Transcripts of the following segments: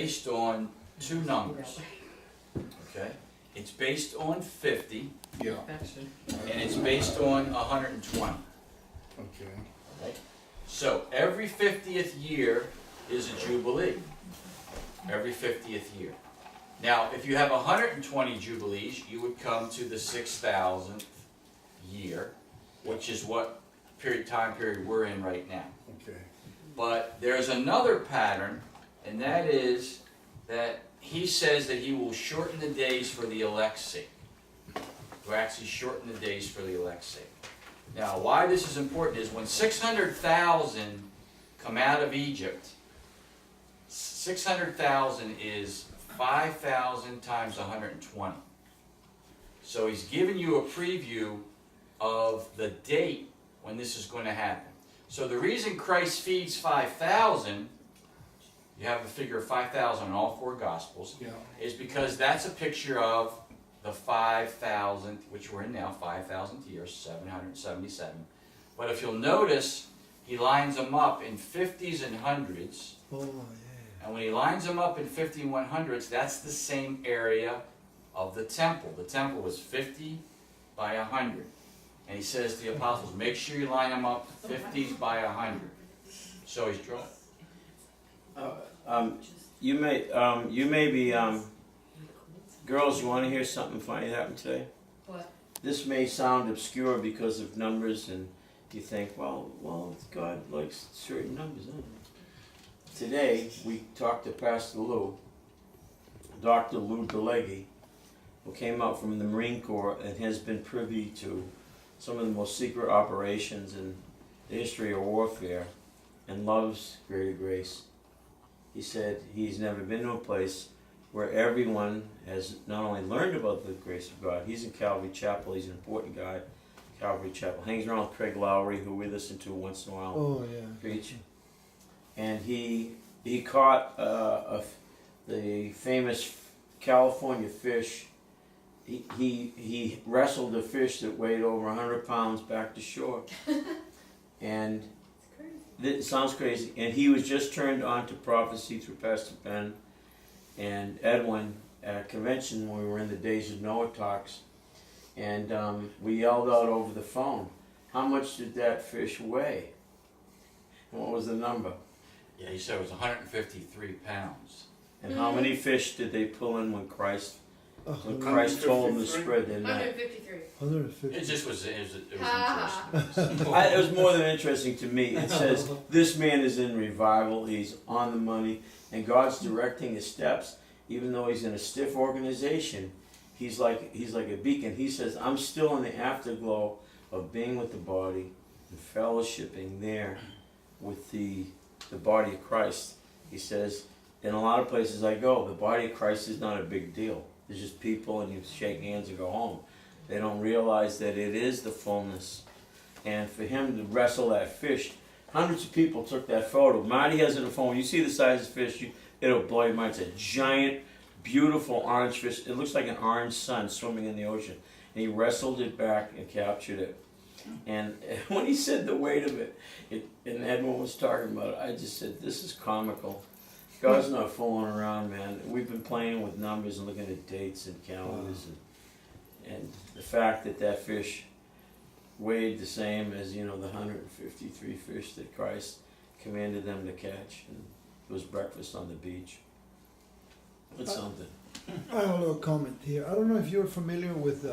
based on two numbers. Okay? It's based on 50, Yeah. and it's based on 120. Okay. Right? So every 50th year is a Jubilee. Every 50th year. Now, if you have 120 Jubilees, you would come to the 6,000th year, which is what time period we're in right now. Okay. But there's another pattern, and that is that he says that he will shorten the days for the elect's sake. To actually shorten the days for the elect's sake. Now, why this is important is when 600,000 come out of Egypt, 600,000 is 5,000 times 120. So he's giving you a preview of the date when this is going to happen. So the reason Christ feeds 5,000, you have the figure of 5,000 in all four Gospels, Yeah. is because that's a picture of the 5,000th, which we're in now, 5,000th year, 777. But if you'll notice, he lines them up in 50s and hundreds. Oh, yeah. And when he lines them up in 50 and 100s, that's the same area of the temple. The temple was 50 by 100. And he says to the apostles, make sure you line them up 50s by 100. So he's drawing. You may be, girls, you want to hear something funny that happened today? What? This may sound obscure because of numbers, and you think, well, God likes certain numbers. Huh? Today, we talked to Pastor Lou, Dr. Lou DeLegge, who came out from the Marine Corps and has been privy to some of the most secret operations in the history of warfare and loves Greater Grace. He said he's never been to a place where everyone has not only learned about the grace of God. He's in Calvary Chapel. He's an important guy. Calvary Chapel. Hangs around with Craig Lowry, who we listen to once in a while Oh, yeah. preach. And he caught the famous California fish. He wrestled a fish that weighed over 100 pounds back to shore. And it sounds crazy. And he was just turned on to prophecy through Pastor Ben and Edwin at a convention when we were in the Days of Noah talks. And we yelled out over the phone, how much did that fish weigh? And what was the number? Yeah, he said it was 153 pounds. And how many fish did they pull in when Christ Oh, told them to spread their net? 153. 150. It just was, it was Ah. interesting. It was more than interesting to me. It says, this man is in revival, he's on the money, and God's directing his steps. Even though he's in a stiff organization, he's like a beacon. He says, I'm still in the afterglow of being with the body and fellowshipping there with the body of Christ. He says, in a lot of places I go, the body of Christ is not a big deal. There's just people and you shake hands and go home. They don't realize that it is the fullness. And for him to wrestle that fish, hundreds of people took that photo. Marty has it on the phone. When you see the size of the fish, it'll blow your mind. It's a giant, beautiful orange fish. It looks like an orange sun swimming in the ocean. And he wrestled it back and captured it. And when he said the weight of it, and Edwin was talking about it, I just said, this is comical. God's not fooling around, man. We've been playing with numbers and looking at dates and calendars, and the fact that that fish weighed the same as, the 153 fish that Christ commanded them to catch, and it was breakfast on the beach. It's something. I have a little comment here. I don't know if you're familiar with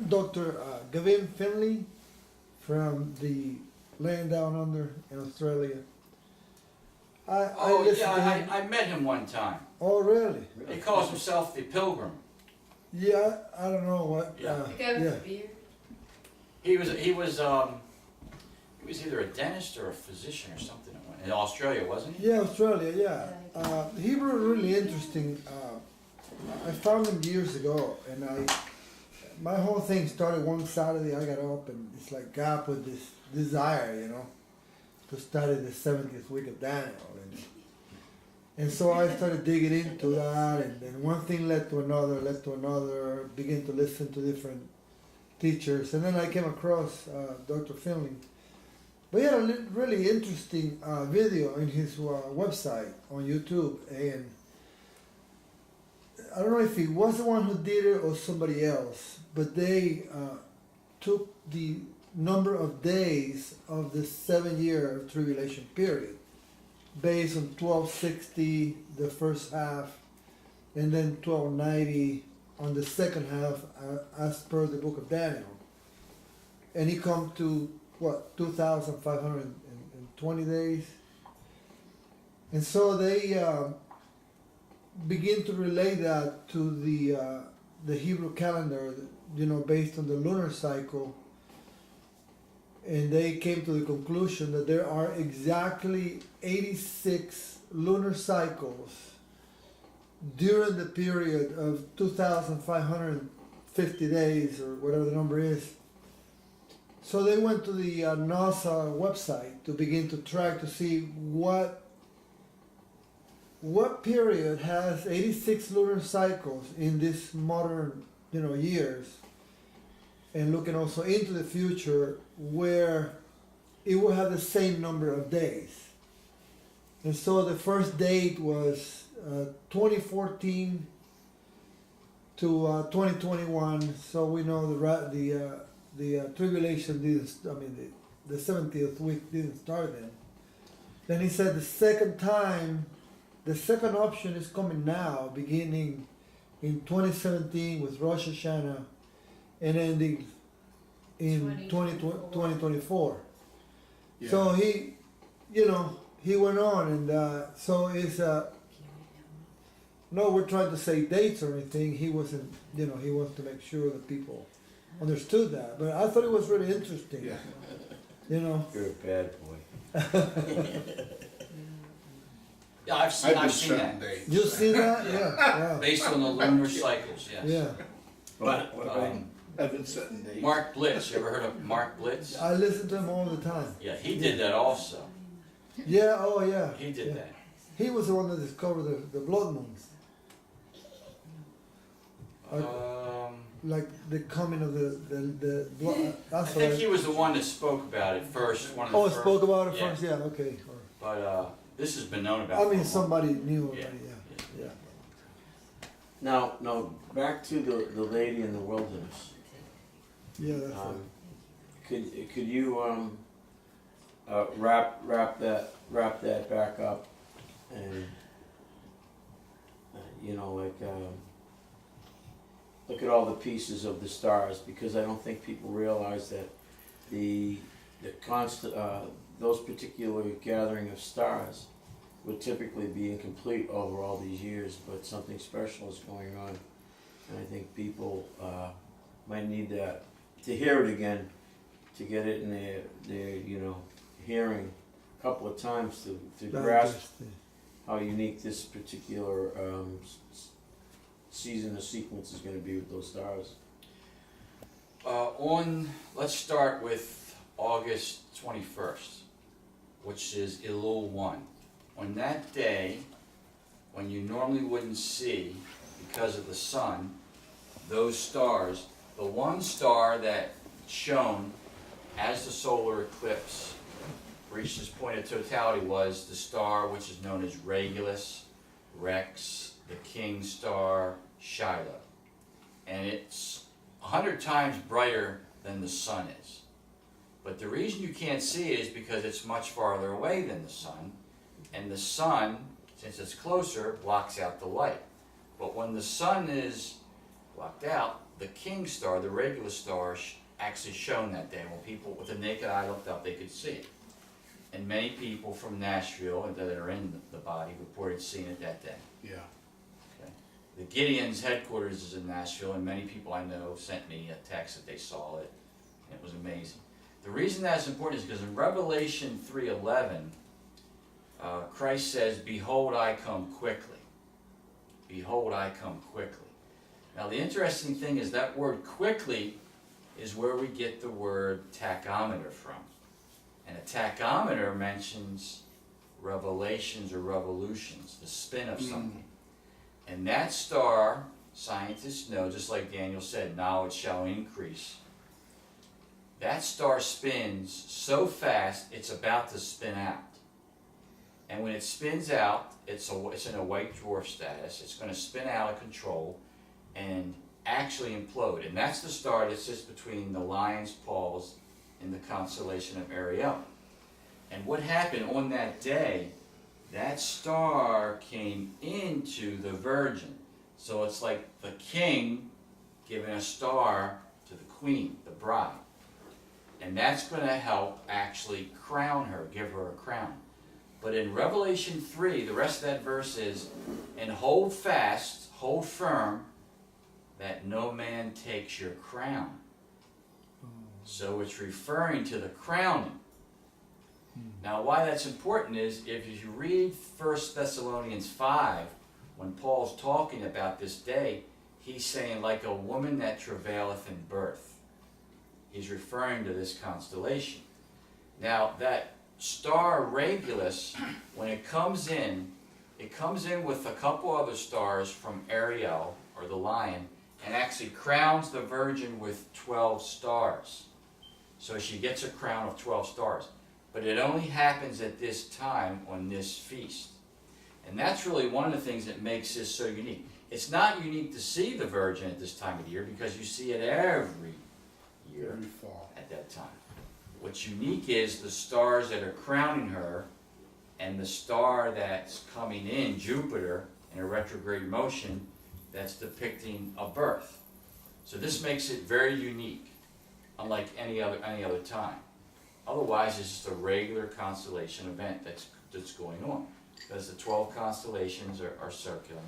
Dr. Gavin Finley from the Laying Down Under in Australia. Oh, listened yeah, to him. I met him one time. Oh, really? He calls himself the Pilgrim. Yeah, I don't know what. Yeah. The guy with yeah. the beard. He was either a dentist or a physician or something in Australia, wasn't he? Yeah, Australia, yeah. He was really interesting. I found him years ago, and my whole thing started one Saturday. I got up, and it's like God put this desire, to study the 70th week of Daniel. And so I started digging into that, and then one thing led to another, began to listen to different teachers, and then I came across Dr. Finley. But he had a really interesting video in his website on YouTube, and I don't know if he was the one who did it or somebody else, but they took the number of days of the 7-year tribulation period based on 1260 the first half and then 1290 on the second half as per the book of Daniel. And he come to what, 2,520 days? And so they begin to relate that to the Hebrew calendar, based on the lunar cycle. And they came to the conclusion that there are exactly 86 lunar cycles during the period of 2,550 days or whatever the number is. So they went to the NASA website to begin to track to see what period has 86 lunar cycles in this modern years, and looking also into the future where it will have the same number of days. And so the first date was 2014 to 2021. So we know the tribulation didn't. The 70th week didn't start then. Then he said the second option is coming now, beginning in 2017 with Rosh Hashanah and ending in 2024. Yeah. So he went on, and so it's no, we're trying to say dates or anything. He wasn't, he wants to make sure that people understood that. But I thought it was really interesting. Yeah. You're a bad boy. Yeah, I've seen that. Days. You see that? Yeah. Based on the lunar cycles, yes. Yeah. But I've been setting dates. Mark Blitz, you ever heard of Mark Blitz? I listen to him all the time. Yeah, he did that also. Yeah. Oh yeah. He did that. He was the one that discovered the blood moons. Like the coming of the blood. I That's think what he was the one that spoke about it first. One of the Oh, first. spoke about it Yeah. first. Yeah. Okay. But this has been known about. I for a mean, long- somebody knew already. Yeah. Yeah. now, back to the lady in the wilderness. Yeah. That's right. Could you wrap that back up, and look at all the pieces of the stars, because I don't think people realize that the constant those particular gathering of stars would typically be incomplete over all these years, but something special is going on, and I think people might need to hear it again, to get it in their hearing a couple of times to grasp Digested. how unique this particular season or sequence is going to be with those stars. Let's start with August 21st, which is Elul 1. On that day, when you normally wouldn't see, because of the sun, those stars, the one star that shone as the solar eclipse reached its point of totality was the star which is known as Regulus, Rex, the King star, Shiloh. And it's 100 times brighter than the sun is. But the reason you can't see it is because it's much farther away than the sun, and the sun, since it's closer, blocks out the light. But when the sun is blocked out, the King star, the Regulus star, actually shone that day. When people with the naked eye looked up, they could see it. And many people from Nashville that are in the body reported seeing it that day. Yeah. Okay. The Gideon's headquarters is in Nashville, and many people I know sent me a text that they saw it. It was amazing. The reason that's important is because in Revelation 3:11, Christ says, "Behold, I come quickly. Behold, I come quickly." Now the interesting thing is that word "quickly" is where we get the word tachometer from. And a tachometer mentions revelations or revolutions, the spin of something. And that star, scientists know, just like Daniel said, knowledge shall increase. That star spins so fast, it's about to spin out. And when it spins out, it's in a white dwarf status. It's going to spin out of control and actually implode. And that's the star that sits between the lion's paws and the constellation of Ariel. And what happened on that day, that star came into the virgin. So it's like the king giving a star to the queen, the bride. And that's going to help actually crown her, give her a crown. But in Revelation 3, the rest of that verse is, and hold fast, hold firm, that no man takes your crown. So it's referring to the crowning. Now why that's important is, if you read 1 Thessalonians 5, when Paul's talking about this day, he's saying, like a woman that travaileth in birth. He's referring to this constellation. Now that star Regulus, when it comes in with a couple other stars from Ariel, or the lion, and actually crowns the virgin with 12 stars. So she gets a crown of 12 stars. But it only happens at this time on this feast. And that's really one of the things that makes this so unique. It's not unique to see the virgin at this time of the year, because you see it every year Every fall. at that time. What's unique is the stars that are crowning her, and the star that's coming in, Jupiter, in a retrograde motion, that's depicting a birth. So this makes it very unique, unlike any other time. Otherwise, it's just a regular constellation event that's going on, because the 12 constellations are circling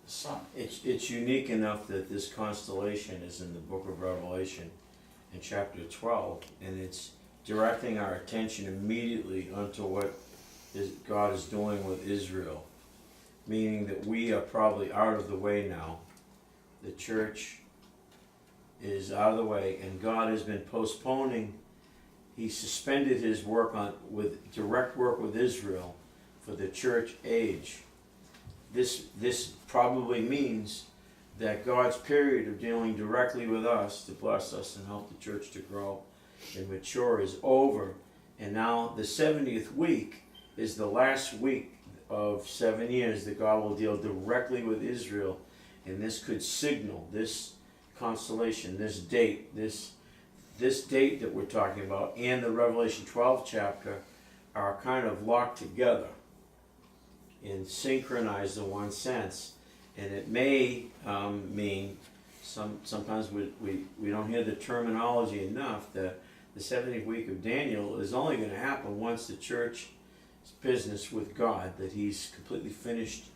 the sun. It's unique enough that this constellation is in the book of Revelation in chapter 12, and it's directing our attention immediately onto what God is doing with Israel, meaning that we are probably out of the way now. The church is out of the way, and God has been postponing. He suspended his work with direct work with Israel for the church age. This probably means that God's period of dealing directly with us to bless us and help the church to grow and mature is over. And now the 70th week is the last week of 7 years that God will deal directly with Israel. And this could signal, this constellation, this date, this date that we're talking about, and the Revelation 12 chapter are kind of locked together and synchronized in one sense. And it may mean, sometimes we don't hear the terminology enough, that the 70th week of Daniel is only going to happen once the church's business with God, that he's completely finished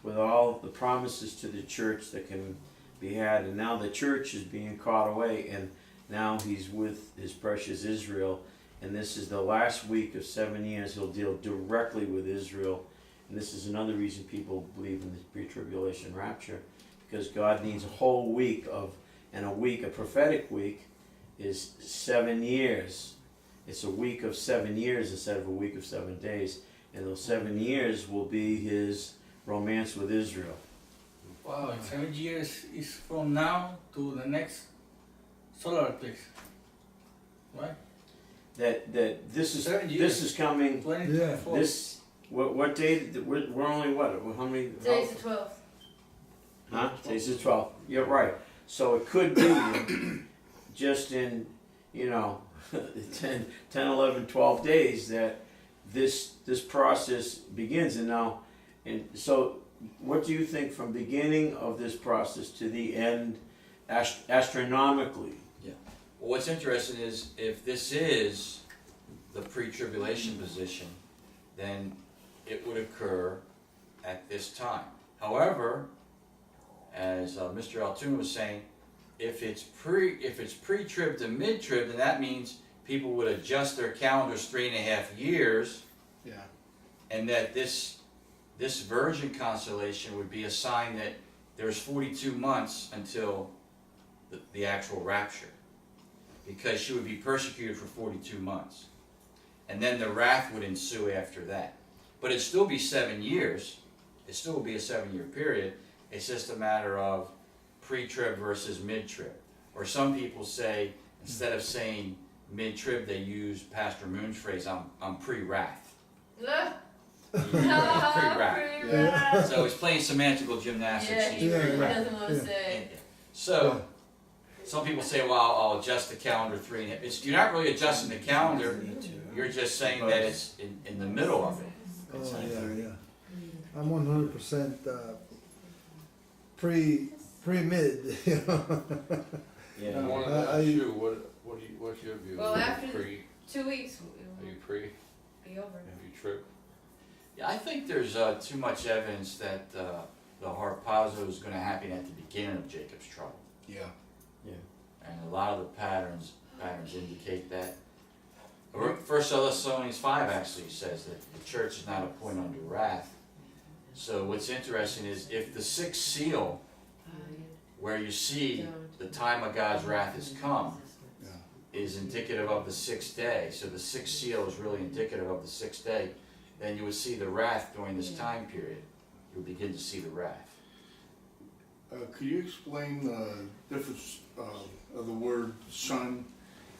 with all the promises to the church that can be had. And now the church is being caught away, and now he's with his precious Israel. And this is the last week of 7 years. He'll deal directly with Israel. And this is another reason people believe in the pre-tribulation rapture, because God needs a whole week a prophetic week is 7 years. It's a week of 7 years instead of a week of 7 days. And those 7 years will be his romance with Israel. Wow, 7 years is from now to the next solar eclipse, right? That this is 7 years. this is coming. 2024. This what date? We're only what? How many? Today's the 12th. Huh? Today's the 12th. You're right. So it could be just in 10, 11, 12 days that this process begins. And so what do you think from beginning of this process to the end astronomically? Well, what's interesting is, if this is the pre-tribulation position, then it would occur at this time. However, as Mr. Altoon was saying, if it's pre-trib to mid-trib, then that means people would adjust their calendars 3.5 years, Yeah. and that this Virgin constellation would be a sign that there's 42 months until the actual rapture, because she would be persecuted for 42 months. And then the wrath would ensue after that. But it'd still be 7 years. It still would be a 7-year period. It's just a matter of pre-trib versus mid-trib. Or some people say, instead of saying mid-trib, they use Pastor Moon's phrase, I'm pre-wrath. Ugh. Pre-rap. So he's playing semantical gymnastics. Yeah, He's he really pre-rap. doesn't want to Yeah. say. So, some people say, well, I'll adjust the calendar 3 and a half. You're not really adjusting the calendar, you're just saying that it's in the middle of it. Oh, yeah. I'm 100% pre-mid, you know. I Yeah. wanted to I- ask you, what's your view? Well, Are you after- pre, 2 weeks, are you it'll pre, be over. have you tripped? Yeah, I think there's too much evidence that the harpazo is gonna happen at the beginning of Jacob's trouble. Yeah. And a lot of the patterns indicate that. 1 Thessalonians 5 actually says that the church is not a point under wrath. So what's interesting is if the 6th seal, where you see the time of God's wrath has come, Yeah. is indicative of the 6th day, so the 6th seal is really indicative of the 6th day, then you would see the wrath during this time period. You would begin to see the wrath. Could you explain the difference of the word son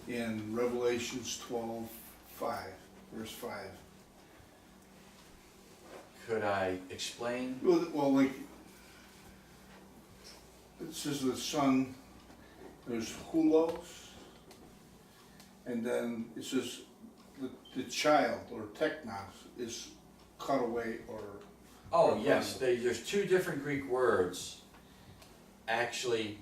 in Revelations 12:5, verse 5? Could I explain? Well, like, it says the son, there's hulos, and then it says the child, or teknos, is cut away or... Oh, yes, there's 2 different Greek words. Actually,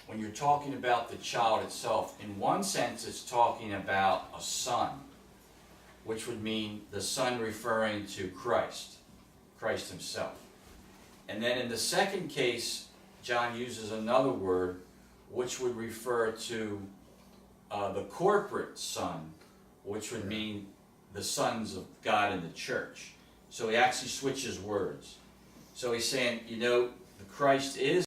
when you're talking about the child itself, in one sense it's talking about a son, which would mean the son referring to Christ himself. And then in the second case, John uses another word, which would refer to the corporate son, which would mean the sons of God in the church. So he actually switches words. So he's saying, the Christ is